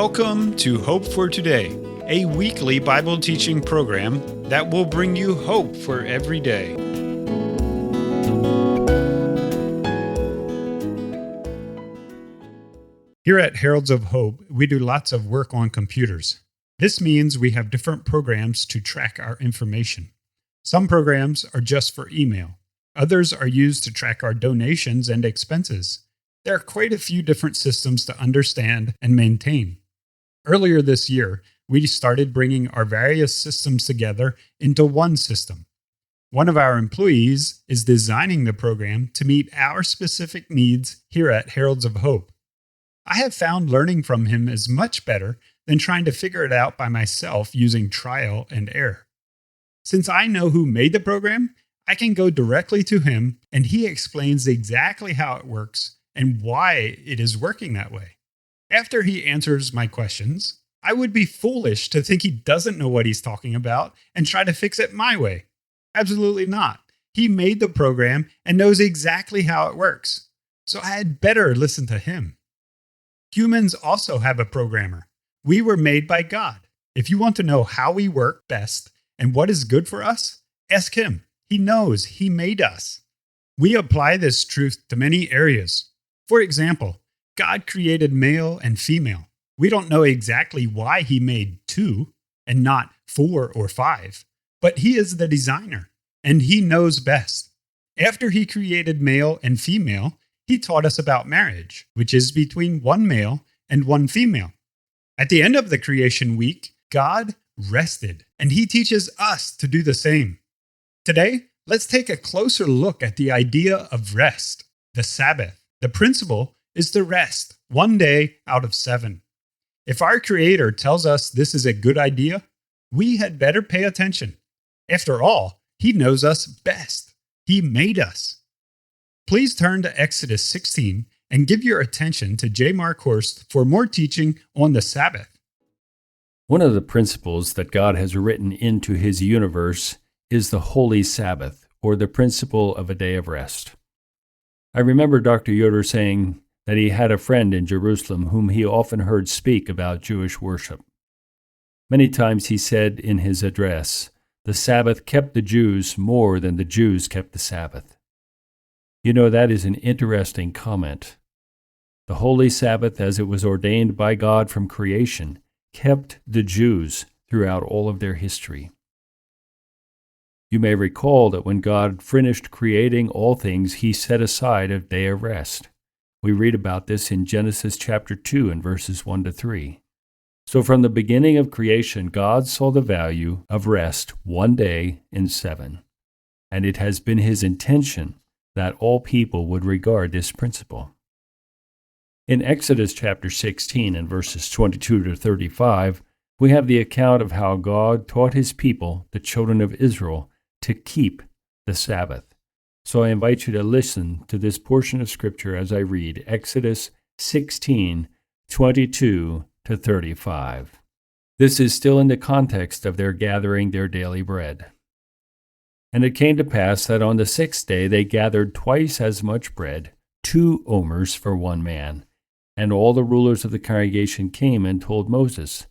Welcome to Hope for Today, a weekly Bible teaching program that will bring you hope for every day. Here at Heralds of Hope, we do lots of work on computers. This means we have different programs to track our information. Some programs are just for email. Others are used to track our donations and expenses. There are quite a few different systems to understand and maintain. Earlier this year, we started bringing our various systems together into one system. One of our employees is designing the program to meet our specific needs here at Heralds of Hope. I have found learning from him is much better than trying to figure it out by myself using trial and error. Since I know who made the program, I can go directly to him and he explains exactly how it works and why it is working that way. After he answers my questions, I would be foolish to think he doesn't know what he's talking about and try to fix it my way. Absolutely not. He made the program and knows exactly how it works. So I had better listen to him. Humans also have a programmer. We were made by God. If you want to know how we work best and what is good for us, ask him. He knows. He made us. We apply this truth to many areas. For example, God created male and female. We don't know exactly why he made two and not 4 or 5, but he is the designer and he knows best. After he created male and female, he taught us about marriage, which is between one male and one female. At the end of the creation week, God rested, and he teaches us to do the same. Today, let's take a closer look at the idea of rest, the Sabbath. The principle is to rest 1 day out of 7. If our Creator tells us this is a good idea, we had better pay attention. After all, he knows us best. He made us. Please turn to Exodus 16 and give your attention to J. Mark Horst for more teaching on the Sabbath. One of the principles that God has written into his universe is the Holy Sabbath, or the principle of a day of rest. I remember Dr. Yoder saying that he had a friend in Jerusalem whom he often heard speak about Jewish worship. Many times he said in his address, the Sabbath kept the Jews more than the Jews kept the Sabbath. You know, that is an interesting comment. The Holy Sabbath, as it was ordained by God from creation, kept the Jews throughout all of their history. You may recall that when God finished creating all things, he set aside a day of rest. We read about this in Genesis chapter 2 and verses 1 to 3. So from the beginning of creation, God saw the value of rest 1 day in 7. And it has been his intention that all people would regard this principle. In Exodus chapter 16 and verses 22 to 35, we have the account of how God taught his people, the children of Israel, to keep the Sabbath. So I invite you to listen to this portion of Scripture as I read Exodus 16, 22 to 35. This is still in the context of their gathering their daily bread. And it came to pass that on the 6th day they gathered twice as much bread, 2 omers for one man. And all the rulers of the congregation came and told Moses.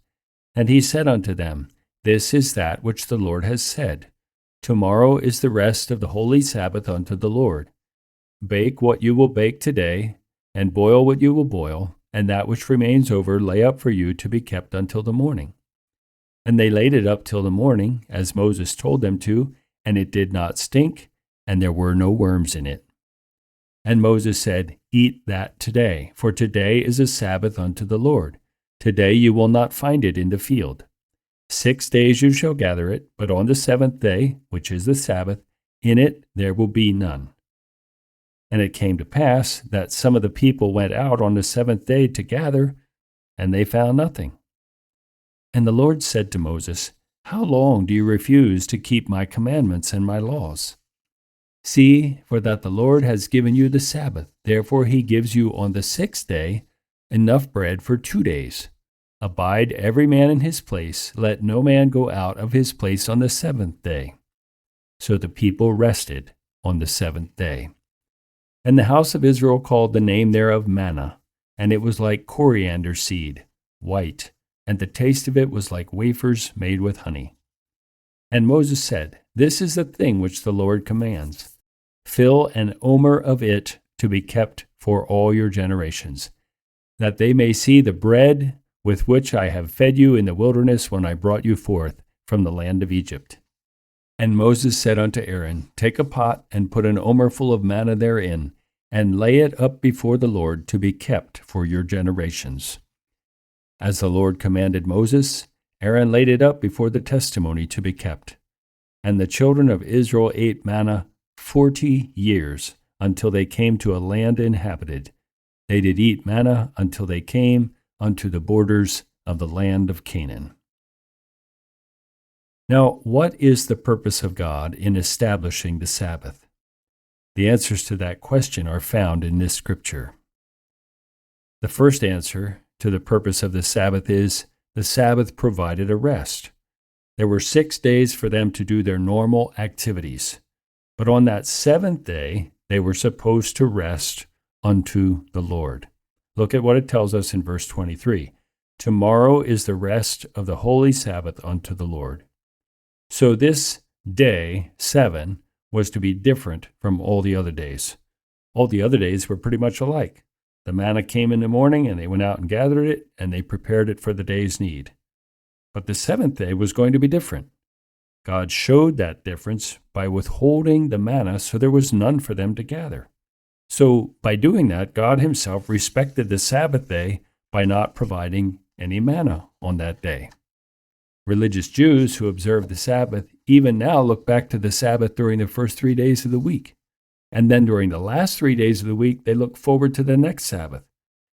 And he said unto them, This is that which the Lord has said. Tomorrow is the rest of the holy Sabbath unto the Lord. Bake what you will bake today, and boil what you will boil, and that which remains over lay up for you to be kept until the morning. And they laid it up till the morning, as Moses told them to, and it did not stink, and there were no worms in it. And Moses said, Eat that today, for today is a Sabbath unto the Lord. Today you will not find it in the field. 6 days you shall gather it, but on the 7th day, which is the Sabbath, in it there will be none. And it came to pass that some of the people went out on the 7th day to gather, and they found nothing. And the Lord said to Moses, How long do you refuse to keep my commandments and my laws? See, for that the Lord has given you the Sabbath, therefore he gives you on the 6th day enough bread for 2 days. Abide every man in his place, let no man go out of his place on the 7th day. So the people rested on the 7th day. And the house of Israel called the name thereof manna, and it was like coriander seed, white, and the taste of it was like wafers made with honey. And Moses said, This is the thing which the Lord commands. Fill an omer of it to be kept for all your generations, that they may see the bread with which I have fed you in the wilderness when I brought you forth from the land of Egypt. And Moses said unto Aaron, Take a pot and put an omer full of manna therein, and lay it up before the Lord to be kept for your generations. As the Lord commanded Moses, Aaron laid it up before the testimony to be kept. And the children of Israel ate manna 40 years, until they came to a land inhabited. They did eat manna until they came unto the borders of the land of Canaan. Now, what is the purpose of God in establishing the Sabbath? The answers to that question are found in this scripture. The first answer to the purpose of the Sabbath is the Sabbath provided a rest. There were 6 days for them to do their normal activities, but on that seventh day they were supposed to rest unto the Lord. Look at what it tells us in verse 23. Tomorrow is the rest of the Holy Sabbath unto the Lord. So this day, 7, was to be different from all the other days. All the other days were pretty much alike. The manna came in the morning, and they went out and gathered it, and they prepared it for the day's need. But the seventh day was going to be different. God showed that difference by withholding the manna so there was none for them to gather. So by doing that, God himself respected the Sabbath day by not providing any manna on that day. Religious Jews who observe the Sabbath even now look back to the Sabbath during the first 3 days of the week. And then during the last 3 days of the week, they look forward to the next Sabbath,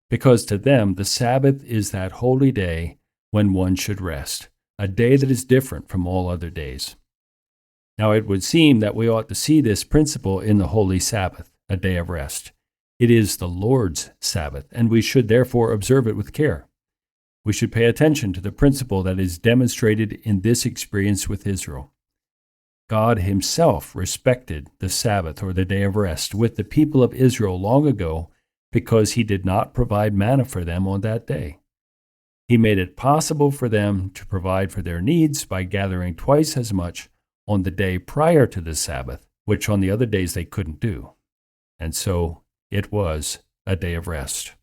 because to them the Sabbath is that holy day when one should rest, a day that is different from all other days. Now it would seem that we ought to see this principle in the Holy Sabbath, a day of rest. It is the Lord's Sabbath, and we should therefore observe it with care. We should pay attention to the principle that is demonstrated in this experience with Israel. God himself respected the Sabbath, or the day of rest, with the people of Israel long ago because he did not provide manna for them on that day. He made it possible for them to provide for their needs by gathering twice as much on the day prior to the Sabbath, which on the other days they couldn't do. And so it was a day of rest.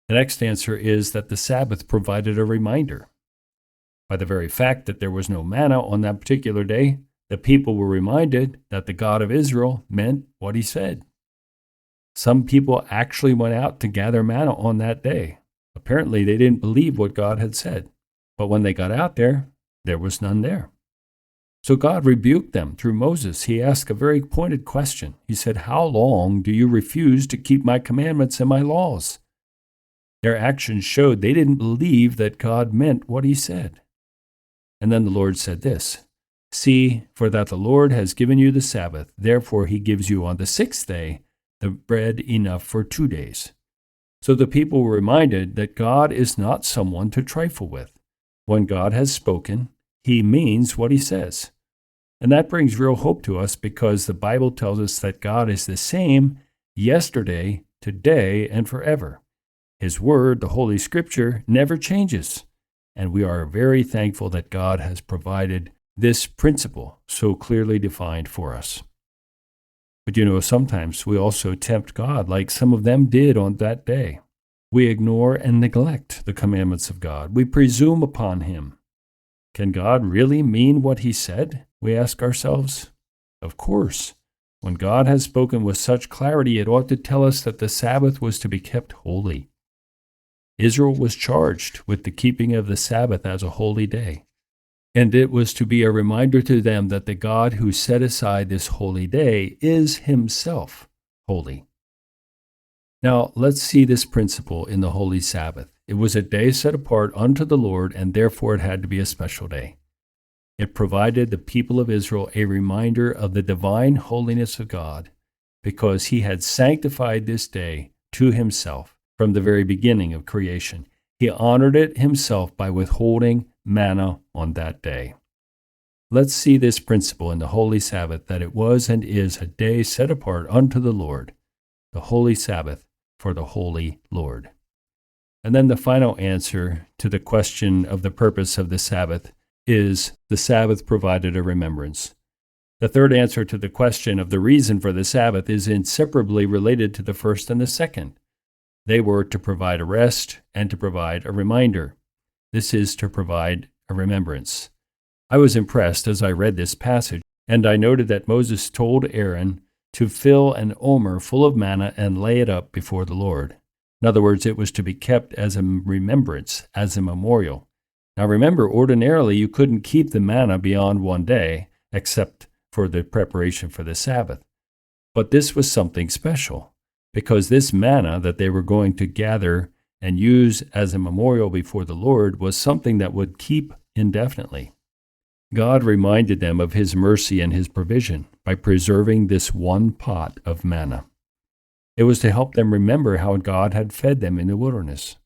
The next answer is that the Sabbath provided a reminder. By the very fact that there was no manna on that particular day, the people were reminded that the God of Israel meant what he said. Some people actually went out to gather manna on that day. Apparently, they didn't believe what God had said. But when they got out there was none there. So God rebuked them through Moses. He asked a very pointed question. He said, How long do you refuse to keep my commandments and my laws? Their actions showed they didn't believe that God meant what he said. And then the Lord said this, See, for that the Lord has given you the Sabbath, therefore he gives you on the 6th day the bread enough for 2 days. So the people were reminded that God is not someone to trifle with. When God has spoken, he means what he says. And that brings real hope to us because the Bible tells us that God is the same yesterday, today, and forever. His word, the Holy Scripture, never changes. And we are very thankful that God has provided this principle so clearly defined for us. But sometimes we also tempt God like some of them did on that day. We ignore and neglect the commandments of God. We presume upon him. Can God really mean what he said? We ask ourselves. Of course. When God has spoken with such clarity, it ought to tell us that the Sabbath was to be kept holy. Israel was charged with the keeping of the Sabbath as a holy day. And it was to be a reminder to them that the God who set aside this holy day is himself holy. Now, let's see this principle in the Holy Sabbath. It was a day set apart unto the Lord, and therefore it had to be a special day. It provided the people of Israel a reminder of the divine holiness of God, because he had sanctified this day to himself from the very beginning of creation. He honored it himself by withholding manna on that day. Let's see this principle in the Holy Sabbath, that it was and is a day set apart unto the Lord, the Holy Sabbath for the Holy Lord. And then the final answer to the question of the purpose of the Sabbath is the Sabbath provided a remembrance. The third answer to the question of the reason for the Sabbath is inseparably related to the first and the second. They were to provide a rest and to provide a reminder. This is to provide a remembrance. I was impressed as I read this passage, and I noted that Moses told Aaron to fill an omer full of manna and lay it up before the Lord. In other words, it was to be kept as a remembrance, as a memorial. Now remember, ordinarily you couldn't keep the manna beyond one day, except for the preparation for the Sabbath. But this was something special, because this manna that they were going to gather and use as a memorial before the Lord was something that would keep indefinitely. God reminded them of His mercy and His provision by preserving this one pot of manna. It was to help them remember how God had fed them in the wilderness.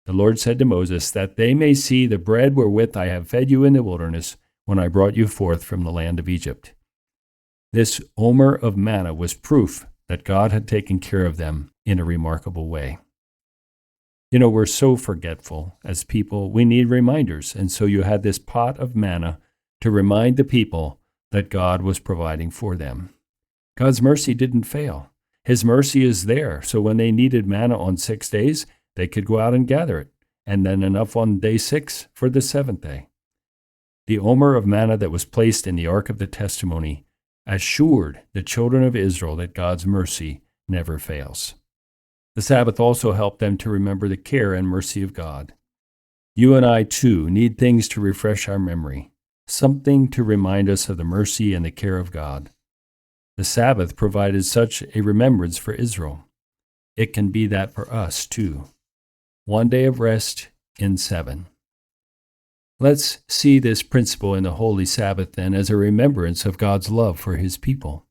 The Lord said to Moses, that they may see the bread wherewith I have fed you in the wilderness when I brought you forth from the land of Egypt. This omer of manna was proof that God had taken care of them in a remarkable way. You know, we're so forgetful as people. We need reminders. And so you had this pot of manna to remind the people that God was providing for them. God's mercy didn't fail. His mercy is there. So when they needed manna on 6 days, they could go out and gather it, and then enough on day 6 for the 7th day. The omer of manna that was placed in the ark of the testimony assured the children of Israel that God's mercy never fails. The Sabbath also helped them to remember the care and mercy of God. You and I, too, need things to refresh our memory, something to remind us of the mercy and the care of God. The Sabbath provided such a remembrance for Israel. It can be that for us, too. One day of rest in 7. Let's see this principle in the Holy Sabbath, then, as a remembrance of God's love for His people,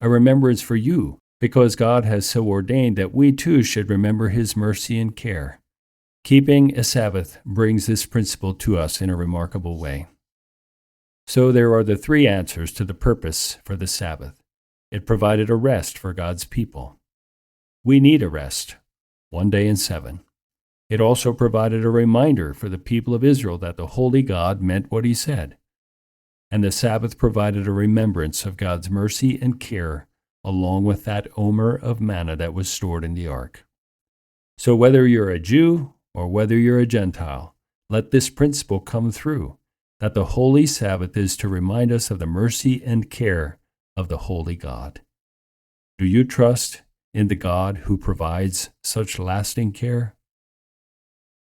a remembrance for you, because God has so ordained that we too should remember His mercy and care. Keeping a Sabbath brings this principle to us in a remarkable way. So there are the 3 answers to the purpose for the Sabbath. It provided a rest for God's people. We need a rest, 1 day in 7. It also provided a reminder for the people of Israel that the Holy God meant what He said. And the Sabbath provided a remembrance of God's mercy and care, along with that omer of manna that was stored in the ark. So whether you're a Jew or whether you're a Gentile, let this principle come through, that the Holy Sabbath is to remind us of the mercy and care of the Holy God. Do you trust in the God who provides such lasting care?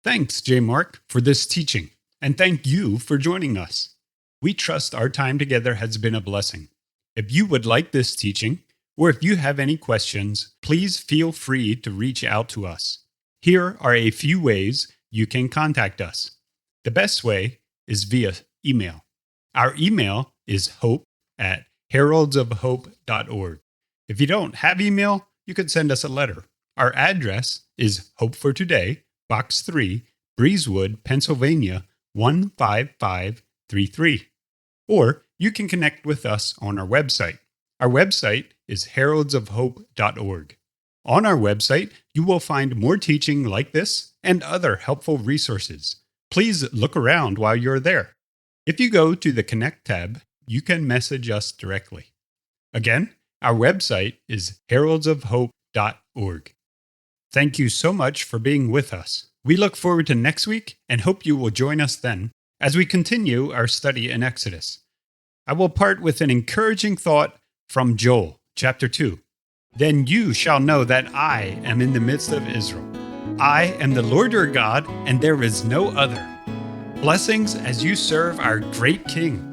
Thanks, J. Mark, for this teaching, and thank you for joining us. We trust our time together has been a blessing. If you would like this teaching, or if you have any questions, please feel free to reach out to us. Here are a few ways you can contact us. The best way is via email. Our email is hope@heraldsofhope.org. If you don't have email, you could send us a letter. Our address is Hope for Today, Box 3, Breezewood, Pennsylvania, 15533. Or you can connect with us on our website. Our website is heraldsofhope.org. On our website, you will find more teaching like this and other helpful resources. Please look around while you're there. If you go to the Connect tab, you can message us directly. Again, our website is heraldsofhope.org. Thank you so much for being with us. We look forward to next week and hope you will join us then as we continue our study in Exodus. I will part with an encouraging thought from Joel, chapter 2. Then you shall know that I am in the midst of Israel. I am the Lord your God, and there is no other. Blessings as you serve our great King.